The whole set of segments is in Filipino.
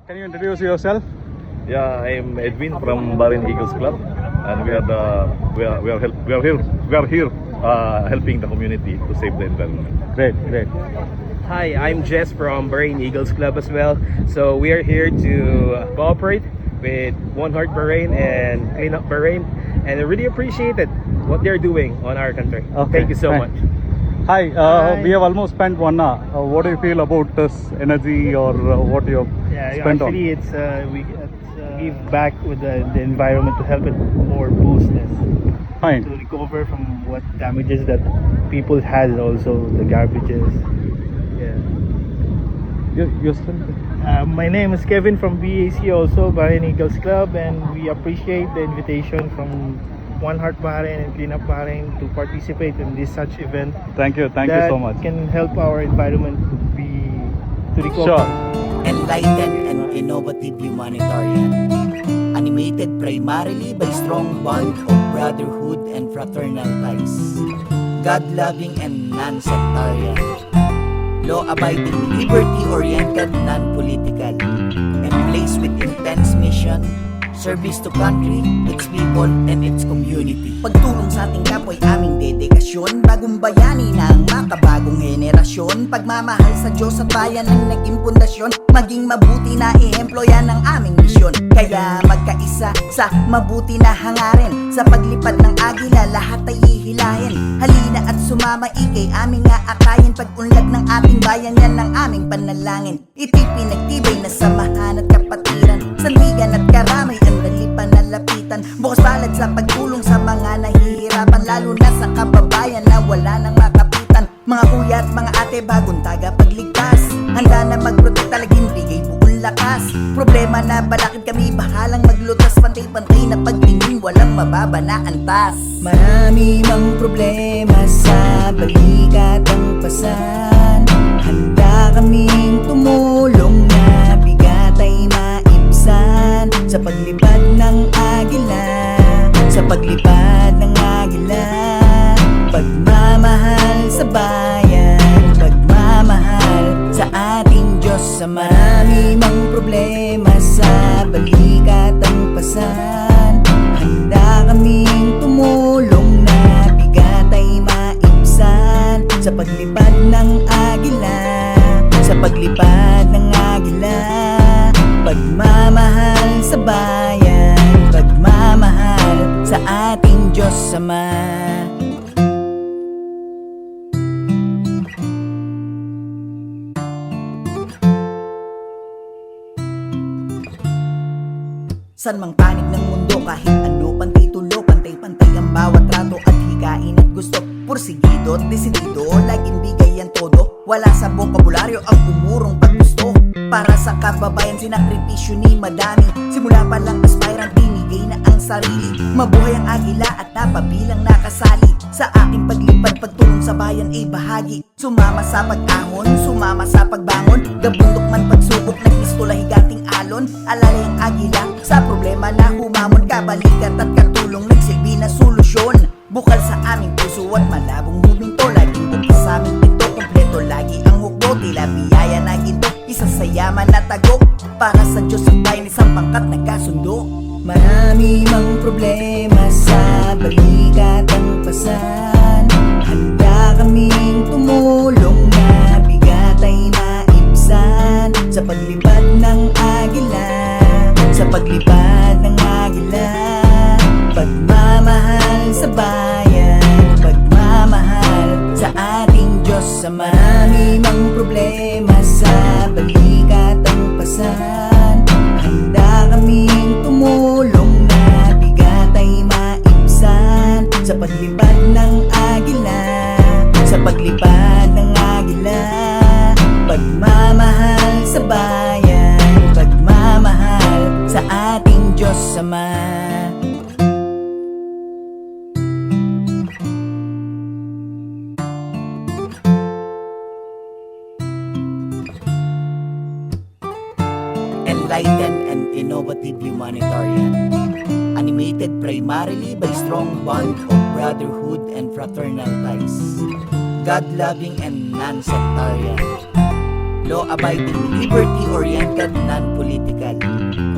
Can you introduce yourself? Yeah, I'm Edwin from Bahrain Eagles Club, and we are here helping the community to save the environment. Great, great. Hi, I'm Jess from Bahrain Eagles Club as well. So we are here to cooperate with One Heart Bahrain and Clean Up Bahrain, and I really appreciate it, what they're doing on our country. Okay, Thank you so fine. much. Hi, Hi. we have almost spent 1 hour. What do you feel about this energy or what you have spent on? Actually, it's we give back with the environment to help it more boost this, to Fine. recover from what damages that people had, also the garbages. Yeah. You're still My name is Kevin from BAC, also Bahrain Eagles Club, and we appreciate the invitation from One Heart Bahrain and Clean Up Bahrain to participate in this such event. Thank you that so much. can help our environment to recover. Sure. Enlightened and innovative humanitarian, animated primarily by strong bond of brotherhood and fraternal ties, God-loving and non-sectarian, law-abiding, liberty-oriented, non-political, and placed with intense mission, service to country, its people, and its community. Pagtulong sa ating kapwa ay aming dedikasyon, bagong bayani na ang makabagong henerasyon. Pagmamahal sa Diyos at bayan ang naging pundasyon, maging mabuti na ehemplo yan ang aming misyon. Kaya magkaisa sa mabuti na hangarin, sa paglipad ng agila lahat ay hihilahin. Halina at sumama ikay aming aakayin, pag-unlad ng ating bayan yan ang aming panalangin. Ito'y pinagtibay na samahan at kapatiran, sandigan at karamay ang nalipan na lapitan. Bukas palad sa pagtulong sa mga nahihirapan, lalo na sa kababayan na wala nang makapitan. Mga kuya at mga ate, bagong tagapagligtas, handa na magprotekta, laging bigay buong lakas. Problema na balakid kami, bahalang maglutas, pantay-pantay na pagtingin, walang mababa na antas. Marami mang problema sa balikat ang pasan, handa kaming tumulong na bigat ay maibsan. Sa paglipad ng agila, sa paglipad ng agila, pagmamahal sa bayan, pagmamahal sa ating Diyos. Sa marami mang problema sa balikat ang pasan, handa kaming tumulong na bigat ay maibsan. Sa paglipad ng agila, sa paglipad ng agila, pagmamahal sa bayan, pagmamahal sa ating Diyos Ama. San mang panig ng mundo, kahit ano, pantay-tulo, pantay-pantay ang bawat trato at hikain at gusto. Porsigido at desidido, laging bigay ang todo, wala sa bokabularyo ang umurong paggusto. Para sa kababayan, sinakripisyo ni madami, simula pa lang aspirant, binigay na ang sarili. Mabuhay ang agila at napabilang nakasali, sa aking paglipad, pagtulong sa bayan ay bahagi. Sumama sa pag-ahon, sumama sa pagbangon, gabundok man pagsubok, nag-istola higating alon. Alalay ang agila sa problema na humamon, kabalikat at katulong, nagsilbi na solusyon. Bukal sa aming puso at malabong huminto, laging bukas sa aming pinto, kompleto lagi ang hukbo, tila biyaya na ginto, isa sa yaman na tago. Para sa Diyos at bayan, isang pangkat nagkasundo. Marami mang problema sa balikat ang pasan, handa kaming tumulong na bigat ay maibsan. Sa paglipad ng agila, sa paglipad ng agila, pagmamahal sa bayan, pagmamahal sa ating Diyos. Sa marami mang problema sa balikat ang pasan, handa kaming tumulong na bigat ay maibsan. Sa paglipad ng agila, sa paglipad ng agila, pagmamahal sa bayan, pagmamahal sa ating Diyos Ama. Enlightened and innovative humanitarian, animated primarily by strong bond of brotherhood and fraternal ties, God-loving and non-sectarian, law-abiding, liberty-oriented, non-political,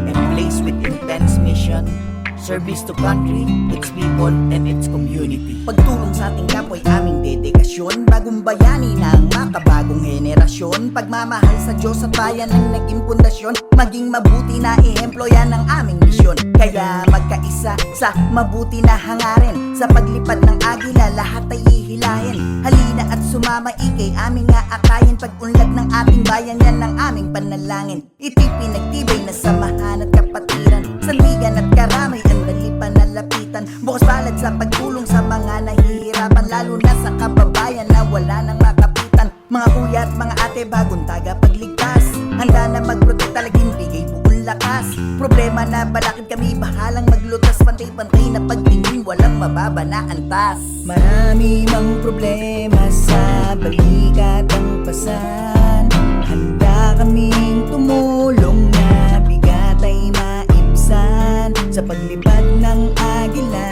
emplaced with intense mission, service to country, its people, and its community. Pagtulong sa ating kapwa ay aming dedikasyon, bagong bayani ng makabagong henerasyon. Pagmamahal sa Diyos at bayan ang naging pundasyon, maging mabuti na ehemplo yan ang aming misyon. Kaya magkaisa sa mabuti na hangarin, sa paglipad ng agila lahat ay hihilahin. Halina at sumama ikay aming aakayin, pag-unlad ng ating bayan yan ang aming panalangin. Ito'y pinagtibay na samahan at kapatiran, sandigan at karamay ang dali panalapitan. Bukas palad sa pagtulong sa mga nahihirapan, lalo na sa kababayan na wala nang makapitan. Mga kuya at mga ate, bagong tagapagligtas, handa na magprotekta, laging bigay buong lakas. Problema na balakid kami, bahalang maglutas, pantay-pantay na pagtingin, walang mababa na antas. Marami mang problema sa balikat ang pasan, handa kaming tumulong na bigat ay maibsan. Sa paglipad ng agila,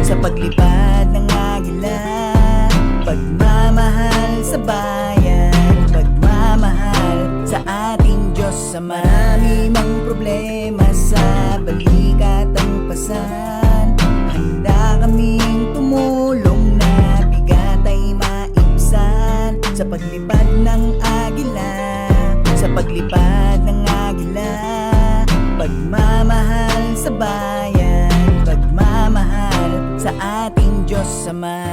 sa paglipad ng agila, pagmamahal sa bayan, pagmamahal sa ating Diyos. Sa marami mang problema sa balikat ang pasan, handa kaming tumulong na bigat ay maibsan. Sa paglipad ng agila, sa paglipad ng agila, pagmamahal sa bayan, pagmamahal sa ating Diyos Ama.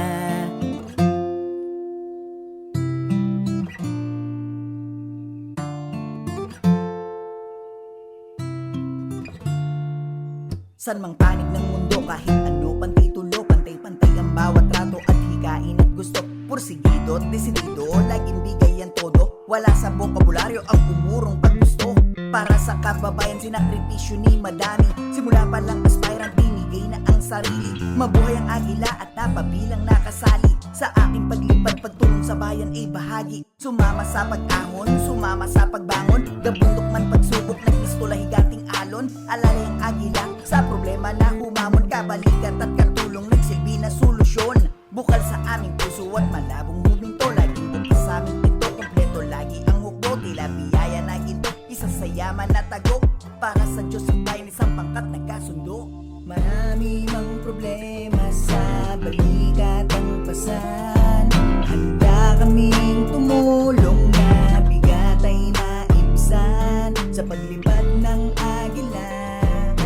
San mang panig ng mundo, kahit ano, pantay-tulo, pantay-pantay ang bawat trato at hikain at gusto. Porsigido at desidido, laging bigay ang todo, wala sa bokabularyo ang umurong paggusto. Para sa kababayan, sinakripisyo ni madami, simula pa lang aspirant, binigay na ang sarili. Mabuhay ang agila at napabilang nakasali, sa aking paglipad, pagtulong sa bayan ay bahagi. Sumama sa pag-ahon, sumama sa pagbangon, gabundok man pagsubok, nagpistola higating alon. Alalay ang agila sa problema na humamon, kabalikat at katulong nagsilbi na solusyon. Bukal sa aming puso at malabong huminto, laging bukas sa aming pinto, kompleto lagi ang hukbo, tila biyaya na ginto, isa sa yaman na tago, para sa Diyos at bayan isang pangkat na kasundo. Marami mang problema sa balikat ang pasan, handa kaming tumulong na bigat ay maibsan. Sa paglipad ng agila,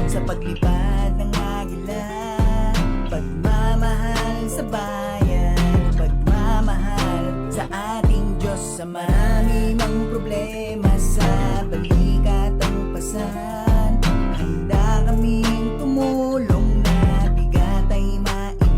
sa paglipad ng agila, pagmamahal sa bayan, pagmamahal sa ating Diyos. Sa marami mang problema